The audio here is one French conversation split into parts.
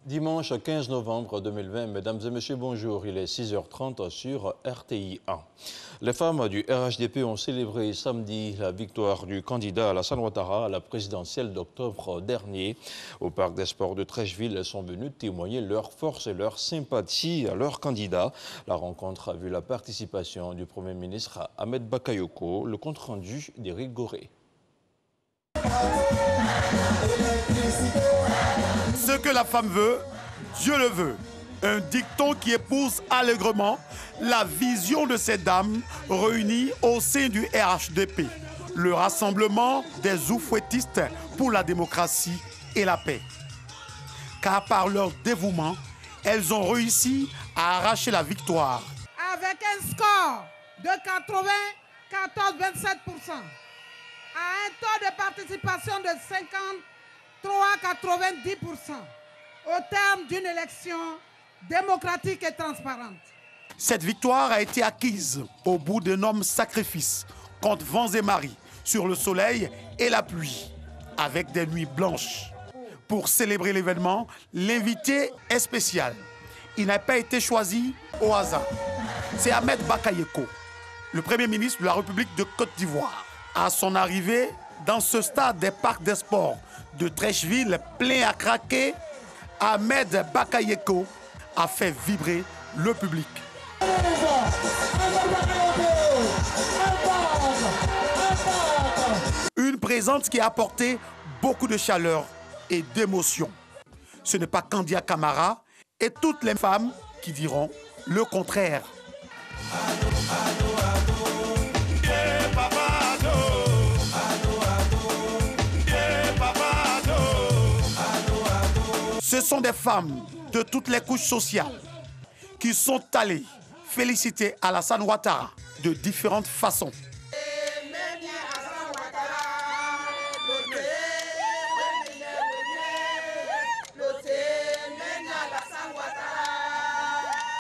Dimanche 15 novembre 2020, mesdames et messieurs, bonjour. Il est 6h30 sur RTI 1. Les femmes du RHDP ont célébré samedi la victoire du candidat Alassane Ouattara à la présidentielle d'octobre dernier. Au Parc des Sports de Trècheville, elles sont venues témoigner leur force et leur sympathie à leur candidat. La rencontre a vu la participation du Premier ministre Ahmed Bakayoko, le compte-rendu d'Éric Goré. Ce que la femme veut, Dieu le veut. Un dicton qui épouse allègrement la vision de ces dames réunies au sein du RHDP, le rassemblement des oufouettistes pour la démocratie et la paix. Car par leur dévouement, elles ont réussi à arracher la victoire. Avec un score de 94,27%, à un taux de participation de 53,90% au terme d'une élection démocratique et transparente. Cette victoire a été acquise au bout d'énormes sacrifices contre vents et marées, sur le soleil et la pluie, avec des nuits blanches. Pour célébrer l'événement, l'invité est spécial. Il n'a pas été choisi au hasard. C'est Ahmed Bakayoko, le Premier ministre de la République de Côte d'Ivoire. À son arrivée dans ce stade des parcs des sports de Trècheville, plein à craquer, Ahmed Bakayoko a fait vibrer le public. Une présence qui a apporté beaucoup de chaleur et d'émotion. Ce n'est pas Kandia Camara et toutes les femmes qui diront le contraire. Ce sont des femmes de toutes les couches sociales qui sont allées féliciter Alassane Ouattara de différentes façons.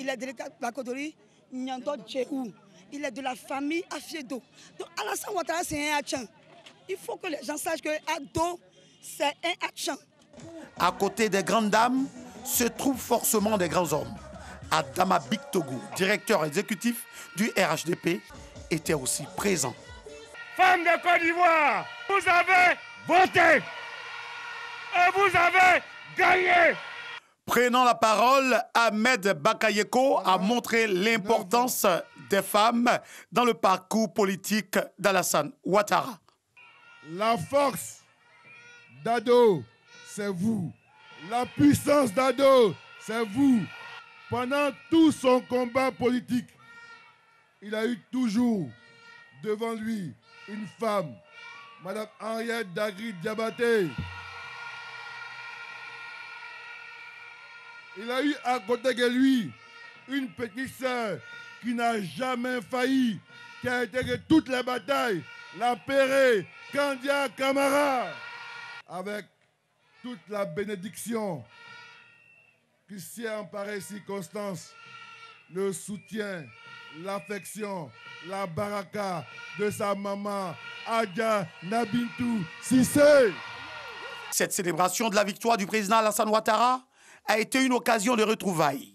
Il est de la Kotori, Nyanto Tchéou. Il est de la famille Afiedo. Donc Alassane Ouattara, c'est un Hachan. Il faut que les gens sachent que Ado, c'est un Hachan. À côté des grandes dames, se trouvent forcément des grands hommes. Adama Bictogo, directeur exécutif du RHDP, était aussi présent. Femmes de Côte d'Ivoire, vous avez voté et vous avez gagné. Prenant la parole, Ahmed Bakayoko a montré l'importance des femmes dans le parcours politique d'Alassane Ouattara. La force d'Ado, c'est vous. La puissance d'Ado, c'est vous. Pendant tout son combat politique, il a eu toujours devant lui une femme, Madame Henriette Dagri Diabaté. Il a eu à côté de lui une petite sœur qui n'a jamais failli, qui a été de toutes les batailles, la Péré, Kandia Camara, avec toute la bénédiction qui sied en pareille circonstance, le soutien, l'affection, la baraka de sa maman, Adja Nabintou Sissé. Cette célébration de la victoire du président Alassane Ouattara a été une occasion de retrouvailles,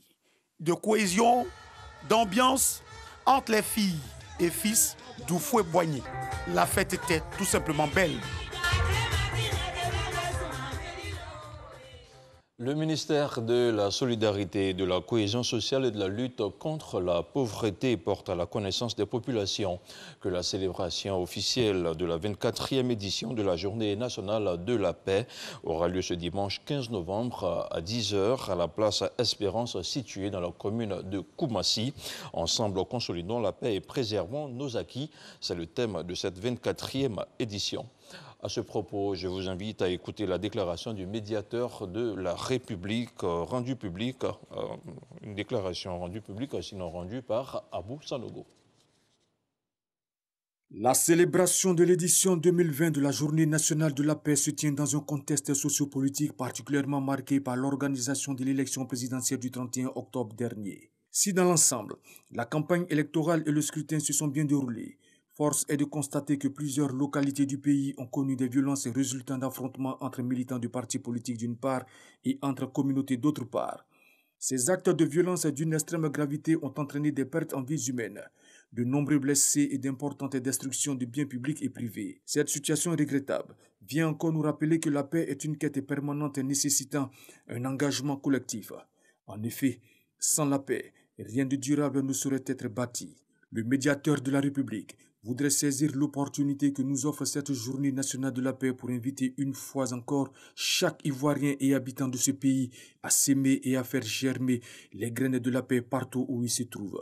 de cohésion, d'ambiance entre les filles et fils d'Oufoué-Boigny. La fête était tout simplement belle. Le ministère de la Solidarité, de la Cohésion sociale et de la lutte contre la pauvreté porte à la connaissance des populations que la célébration officielle de la 24e édition de la Journée nationale de la paix aura lieu ce dimanche 15 novembre à 10h à la place Espérance située dans la commune de Koumassi. Ensemble, consolidons la paix et préservons nos acquis. C'est le thème de cette 24e édition. À ce propos, je vous invite à écouter la déclaration du médiateur de la République rendue publique, une déclaration rendue publique, sinon rendue par Abou Sanogo. La célébration de l'édition 2020 de la Journée nationale de la paix se tient dans un contexte sociopolitique particulièrement marqué par l'organisation de l'élection présidentielle du 31 octobre dernier. Si dans l'ensemble, la campagne électorale et le scrutin se sont bien déroulés, Force est de constater que plusieurs localités du pays ont connu des violences résultant d'affrontements entre militants du parti politique d'une part et entre communautés d'autre part. Ces actes de violence d'une extrême gravité ont entraîné des pertes en vies humaines, de nombreux blessés et d'importantes destructions de biens publics et privés. Cette situation regrettable vient encore nous rappeler que la paix est une quête permanente nécessitant un engagement collectif. En effet, sans la paix, rien de durable ne saurait être bâti. Le médiateur de la République voudrait saisir l'opportunité que nous offre cette journée nationale de la paix pour inviter une fois encore chaque Ivoirien et habitant de ce pays à s'aimer et à faire germer les graines de la paix partout où il se trouve.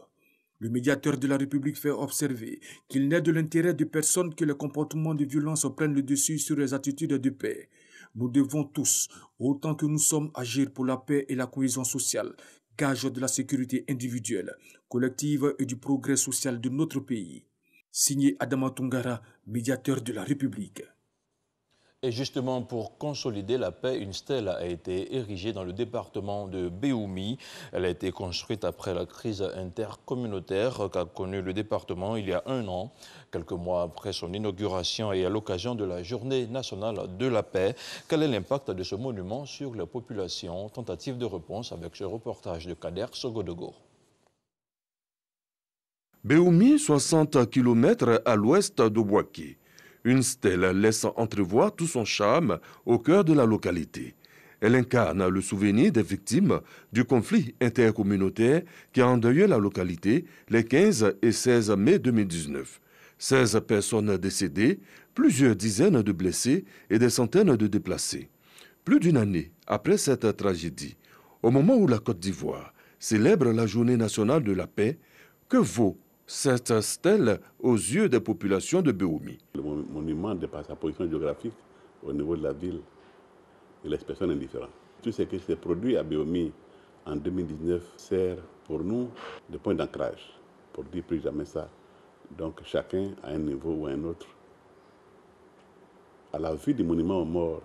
Le médiateur de la République fait observer qu'il n'est de l'intérêt de personne que les comportements de violence prennent le dessus sur les attitudes de paix. Nous devons tous, autant que nous sommes, agir pour la paix et la cohésion sociale, gage de la sécurité individuelle, collective et du progrès social de notre pays. Signé Adama Tungara, médiateur de la République. Et justement, pour consolider la paix, une stèle a été érigée dans le département de Béoumi. Elle a été construite après la crise intercommunautaire qu'a connue le département il y a 1 an, quelques mois après son inauguration et à l'occasion de la Journée nationale de la paix. Quel est l'impact de ce monument sur la population? Tentative de réponse avec ce reportage de Kader Sogodogo. Béoumi, 60 km à l'ouest de Bouaké. Une stèle laisse entrevoir tout son charme au cœur de la localité. Elle incarne le souvenir des victimes du conflit intercommunautaire qui a endeuillé la localité les 15 et 16 mai 2019. 16 personnes décédées, plusieurs dizaines de blessés et des centaines de déplacés. Plus d'une année après cette tragédie, au moment où la Côte d'Ivoire célèbre la Journée nationale de la paix, que vaut cette stèle aux yeux des populations de Béoumi? Le monument, de par sa position géographique au niveau de la ville, il laisse personne indifférent. Tout ce qui s'est produit à Béoumi en 2019 sert pour nous de point d'ancrage, pour dire plus jamais ça. Donc chacun à un niveau ou à un autre. À la vue du monument aux morts,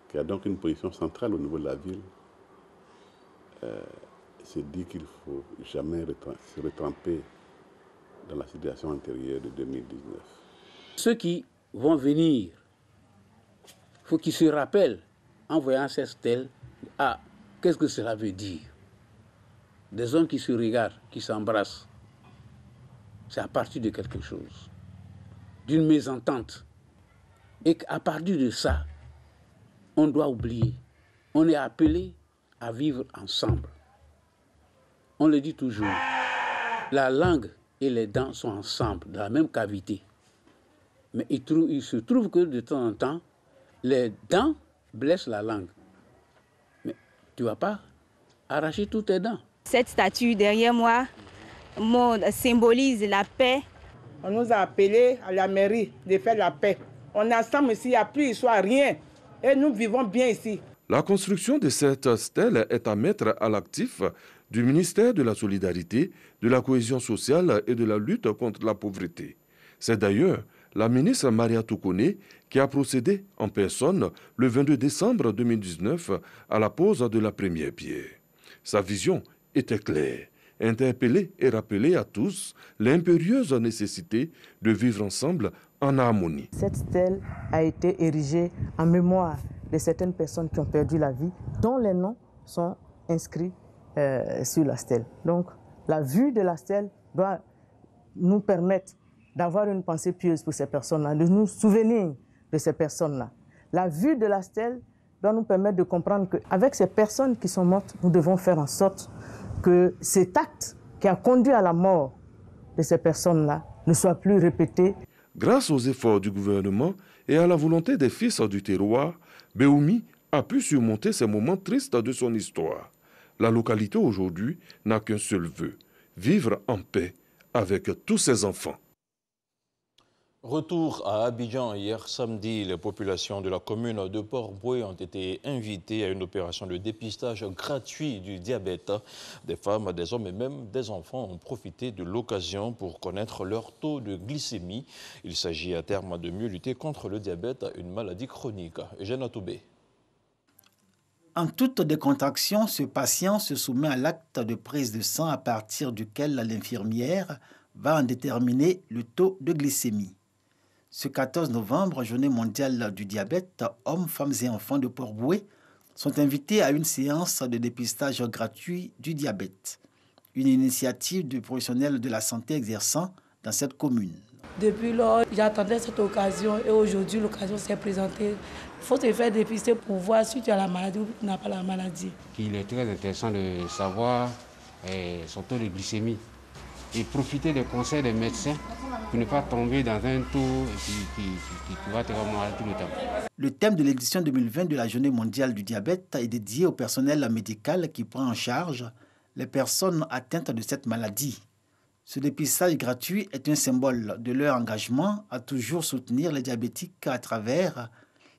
qui a donc une position centrale au niveau de la ville, se dit qu'il ne faut jamais se retremper dans la situation antérieure de 2019. Ceux qui vont venir, il faut qu'ils se rappellent, en voyant cette stèle, qu'est-ce que cela veut dire? Des hommes qui se regardent, qui s'embrassent. C'est à partir de quelque chose, d'une mésentente. Et qu'à partir de ça, on doit oublier. On est appelé à vivre ensemble. On le dit toujours, la langue et les dents sont ensemble, dans la même cavité. Mais il se trouve que de temps en temps, les dents blessent la langue. Mais tu ne vas pas arracher toutes tes dents. Cette statue derrière moi symbolise la paix. On nous a appelés à la mairie de faire la paix. On est ensemble ici, il n'y a plus histoire, rien. Et nous vivons bien ici. La construction de cette stèle est à mettre à l'actif du ministère de la Solidarité, de la Cohésion sociale et de la lutte contre la pauvreté. C'est d'ailleurs la ministre Maria Toukone qui a procédé en personne le 22 décembre 2019 à la pose de la première pierre. Sa vision était claire, interpeller et rappeler à tous l'impérieuse nécessité de vivre ensemble en harmonie. Cette stèle a été érigée en mémoire de certaines personnes qui ont perdu la vie, dont les noms sont inscrits sur la stèle. Donc, la vue de la stèle doit nous permettre d'avoir une pensée pieuse pour ces personnes-là, de nous souvenir de ces personnes-là. La vue de la stèle doit nous permettre de comprendre qu'avec ces personnes qui sont mortes, nous devons faire en sorte que cet acte qui a conduit à la mort de ces personnes-là ne soit plus répété. Grâce aux efforts du gouvernement et à la volonté des fils du terroir, Béoumi a pu surmonter ces moments tristes de son histoire. La localité aujourd'hui n'a qu'un seul vœu, vivre en paix avec tous ses enfants. Retour à Abidjan hier samedi, les populations de la commune de Port-Boué ont été invitées à une opération de dépistage gratuit du diabète. Des femmes, des hommes et même des enfants ont profité de l'occasion pour connaître leur taux de glycémie. Il s'agit à terme de mieux lutter contre le diabète, une maladie chronique. Eugène Atoubé. En toute décontraction, ce patient se soumet à l'acte de prise de sang à partir duquel l'infirmière va en déterminer le taux de glycémie. Ce 14 novembre, journée mondiale du diabète, hommes, femmes et enfants de Port-Bouët sont invités à une séance de dépistage gratuit du diabète. Une initiative de professionnels de la santé exerçant dans cette commune. Depuis lors, j'attendais cette occasion et aujourd'hui, l'occasion s'est présentée. Il faut se faire dépister pour voir si tu as la maladie ou tu n'as pas la maladie. Il est très intéressant de savoir son taux de glycémie et profiter des conseils des médecins pour ne pas tomber dans un taux qui va te rendre malade tout le temps. Le thème de l'édition 2020 de la Journée mondiale du diabète est dédié au personnel médical qui prend en charge les personnes atteintes de cette maladie. Ce dépistage gratuit est un symbole de leur engagement à toujours soutenir les diabétiques à travers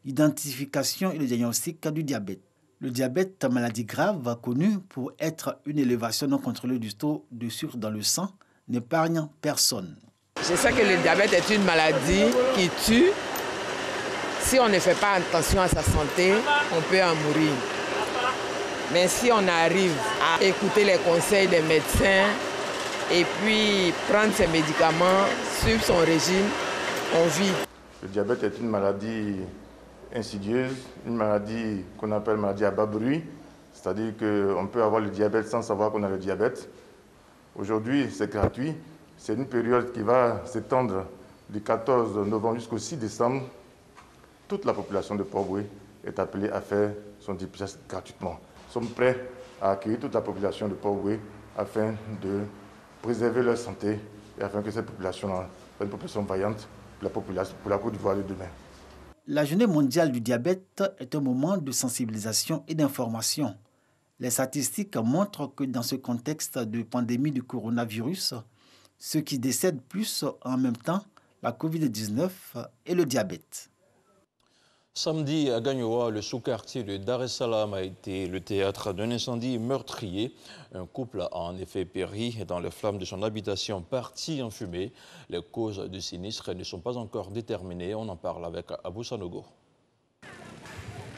l'identification et le diagnostic du diabète. Le diabète, maladie grave connue pour être une élévation non contrôlée du taux de sucre dans le sang, n'épargne personne. Je sais que le diabète est une maladie qui tue. Si on ne fait pas attention à sa santé, on peut en mourir. Mais si on arrive à écouter les conseils des médecins et puis prendre ses médicaments, suivre son régime, on vit. Le diabète est une maladie insidieuse, une maladie qu'on appelle maladie à bas bruit, c'est-à-dire qu'on peut avoir le diabète sans savoir qu'on a le diabète. Aujourd'hui, c'est gratuit. C'est une période qui va s'étendre du 14 novembre jusqu'au 6 décembre. Toute la population de Port-Bouët est appelée à faire son dépistage gratuitement. Nous sommes prêts à accueillir toute la population de Port-Bouët afin de préserver leur santé et afin que cette population soit une population vaillante pour la Côte d'Ivoire de demain. La Journée mondiale du diabète est un moment de sensibilisation et d'information. Les statistiques montrent que dans ce contexte de pandémie du coronavirus, ceux qui décèdent plus en même temps, la Covid-19 et le diabète. Samedi, à Gagnoa, le sous-quartier de Dar es Salaam a été le théâtre d'un incendie meurtrier. Un couple a en effet péri dans les flammes de son habitation partie en fumée. Les causes du sinistre ne sont pas encore déterminées. On en parle avec Abou Sanogo.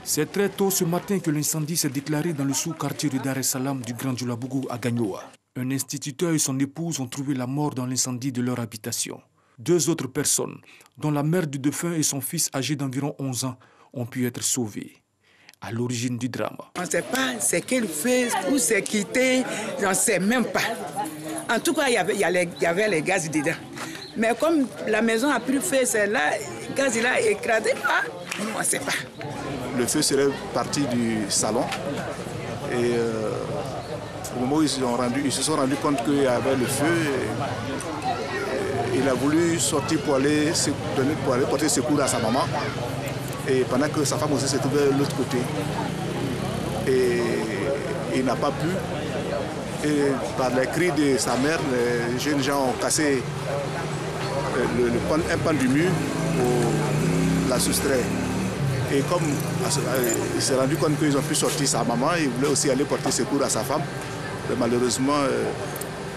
C'est très tôt ce matin que l'incendie s'est déclaré dans le sous-quartier de Dar es Salaam du Grand Djoulabougou à Gagnoa. Un instituteur et son épouse ont trouvé la mort dans l'incendie de leur habitation. 2 autres personnes, dont la mère du défunt et son fils âgé d'environ 11 ans, ont pu être sauvés. À l'origine du drame. On ne sait pas c'est quel feu, où c'est quitté, on ne sait même pas. En tout cas, il y avait les gaz dedans. Mais comme la maison a pris feu, c'est là, le gaz il a écrasé, on ne sait pas. Le feu serait parti du salon et au moment où ils se sont rendus compte qu'il y avait le feu, il a voulu sortir pour aller porter secours à sa maman. Et pendant que sa femme aussi se trouvait de l'autre côté. Et il n'a pas pu. Et par les cris de sa mère, les jeunes gens ont cassé un pan du mur pour la soustraire. Et comme il s'est rendu compte qu'ils ont pu sortir sa maman, il voulait aussi aller porter secours à sa femme. Mais malheureusement,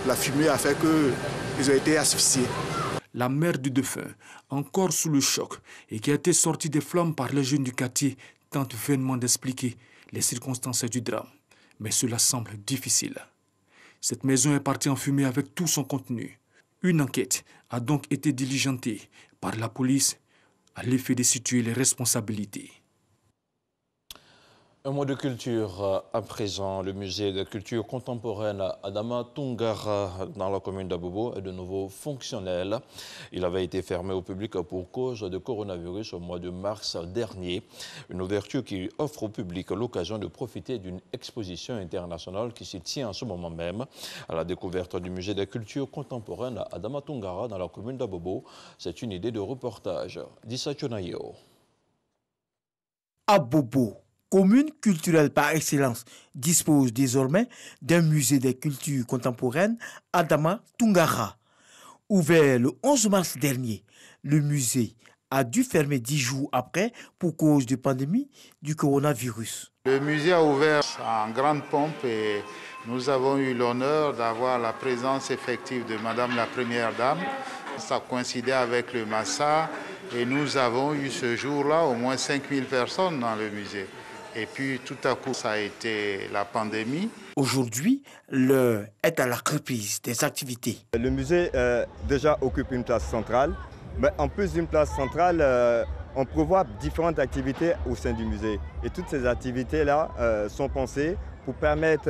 la fumée a fait qu'ils ont été asphyxiés. La mère du défunt, encore sous le choc et qui a été sortie des flammes par les jeunes du quartier, tente vainement d'expliquer les circonstances du drame. Mais cela semble difficile. Cette maison est partie en fumée avec tout son contenu. Une enquête a donc été diligentée par la police à l'effet de situer les responsabilités. Un mot de culture à présent. Le musée de culture contemporaine Adama Toungara dans la commune d'Abobo est de nouveau fonctionnel. Il avait été fermé au public pour cause de coronavirus au mois de mars dernier. Une ouverture qui offre au public l'occasion de profiter d'une exposition internationale qui s'y tient en ce moment même. À la découverte du musée de culture contemporaine Adama Toungara dans la commune d'Abobo, c'est une idée de reportage. Dissa Chonayo. Abobo, commune culturelle par excellence, dispose désormais d'un musée des cultures contemporaines Adama Toungara. Ouvert le 11 mars dernier, le musée a dû fermer 10 jours après pour cause de pandémie du coronavirus. Le musée a ouvert en grande pompe et nous avons eu l'honneur d'avoir la présence effective de Madame la Première Dame. Ça coïncidait avec le Massa et nous avons eu ce jour-là au moins 5000 personnes dans le musée. Et puis tout à coup, ça a été la pandémie. Aujourd'hui, l'heure est à la reprise des activités. Le musée déjà occupe une place centrale, mais en plus d'une place centrale, on prévoit différentes activités au sein du musée. Et toutes ces activités-là sont pensées pour permettre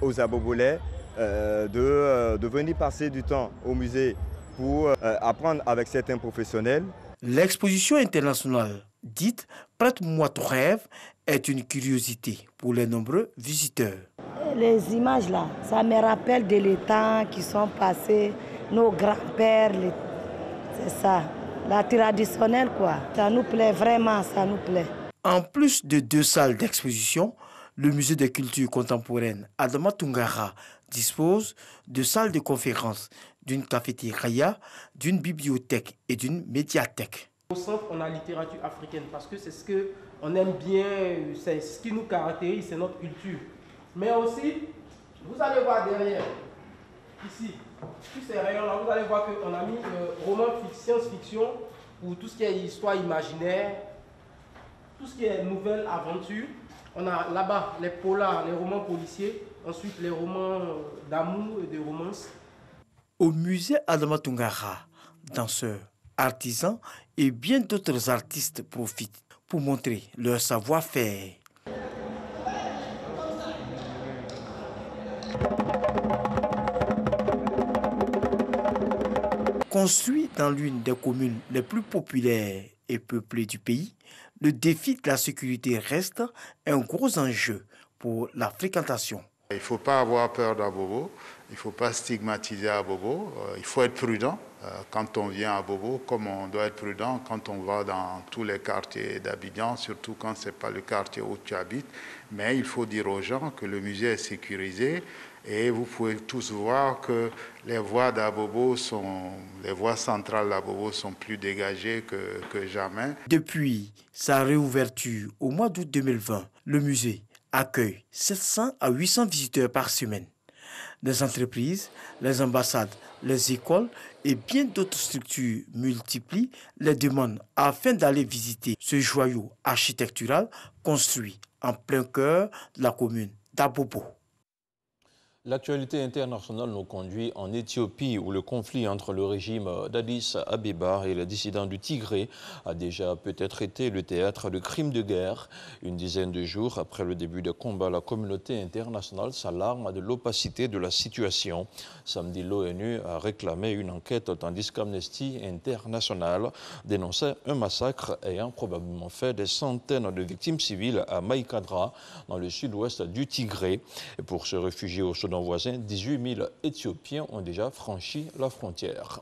aux Abobolais de venir passer du temps au musée pour apprendre avec certains professionnels. L'exposition internationale dite « Prête-moi ton rêve » est une curiosité pour les nombreux visiteurs. Les images là, ça me rappelle de les temps qui sont passés, nos grands-pères, c'est ça, la traditionnelle quoi. Ça nous plaît vraiment, ça nous plaît. En plus de 2 salles d'exposition, le musée de culture contemporaine Adama Toungara dispose de salles de conférences, d'une cafétéria, d'une bibliothèque et d'une médiathèque. Au centre, on a la littérature africaine parce que c'est ce qu'on aime bien, c'est ce qui nous caractérise, c'est notre culture. Mais aussi, vous allez voir derrière, ici, tous ces rayons-là, vous allez voir qu'on a mis roman science-fiction ou tout ce qui est histoire imaginaire, tout ce qui est nouvelle aventure. On a là-bas les polars, les romans policiers, ensuite les romans d'amour et de romance. Au musée Adama Toungara, danseurs, artisans et bien d'autres artistes profitent pour montrer leur savoir-faire. Construit dans l'une des communes les plus populaires et peuplées du pays, le défi de la sécurité reste un gros enjeu pour la fréquentation. Il ne faut pas avoir peur d'Abobo, il ne faut pas stigmatiser Abobo, il faut être prudent quand on vient à Bobo, comme on doit être prudent quand on va dans tous les quartiers d'Abidjan, surtout quand ce n'est pas le quartier où tu habites. Mais il faut dire aux gens que le musée est sécurisé et vous pouvez tous voir que les voies d'Abobo les voies centrales d'Abobo sont plus dégagées que jamais. Depuis sa réouverture au mois d'août 2020, le musée accueille 700 à 800 visiteurs par semaine. Les entreprises, les ambassades, les écoles et bien d'autres structures multiplient les demandes afin d'aller visiter ce joyau architectural construit en plein cœur de la commune d'Abobo. L'actualité internationale nous conduit en Éthiopie où le conflit entre le régime d'Addis Abeba et les dissidents du Tigré a déjà peut-être été le théâtre de crimes de guerre. Une dizaine de jours après le début des combats, la communauté internationale s'alarme de l'opacité de la situation. Samedi, l'ONU a réclamé une enquête tandis qu'Amnesty International dénonçait un massacre ayant probablement fait des centaines de victimes civiles à Maïkadra, dans le sud-ouest du Tigré. Et pour se réfugier au Soudan voisin, 18 000 Éthiopiens ont déjà franchi la frontière.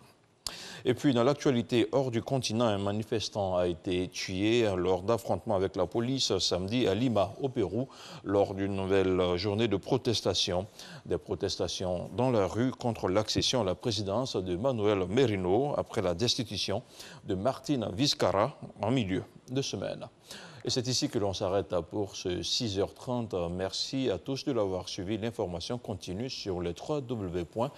Et puis, dans l'actualité hors du continent, un manifestant a été tué lors d'affrontements avec la police samedi à Lima, au Pérou, lors d'une nouvelle journée de protestation. Des protestations dans la rue contre l'accession à la présidence de Manuel Merino après la destitution de Martín Vizcarra en milieu de semaine. Et c'est ici que l'on s'arrête pour ce 6h30. Merci à tous de l'avoir suivi. L'information continue sur le www.rti.ci.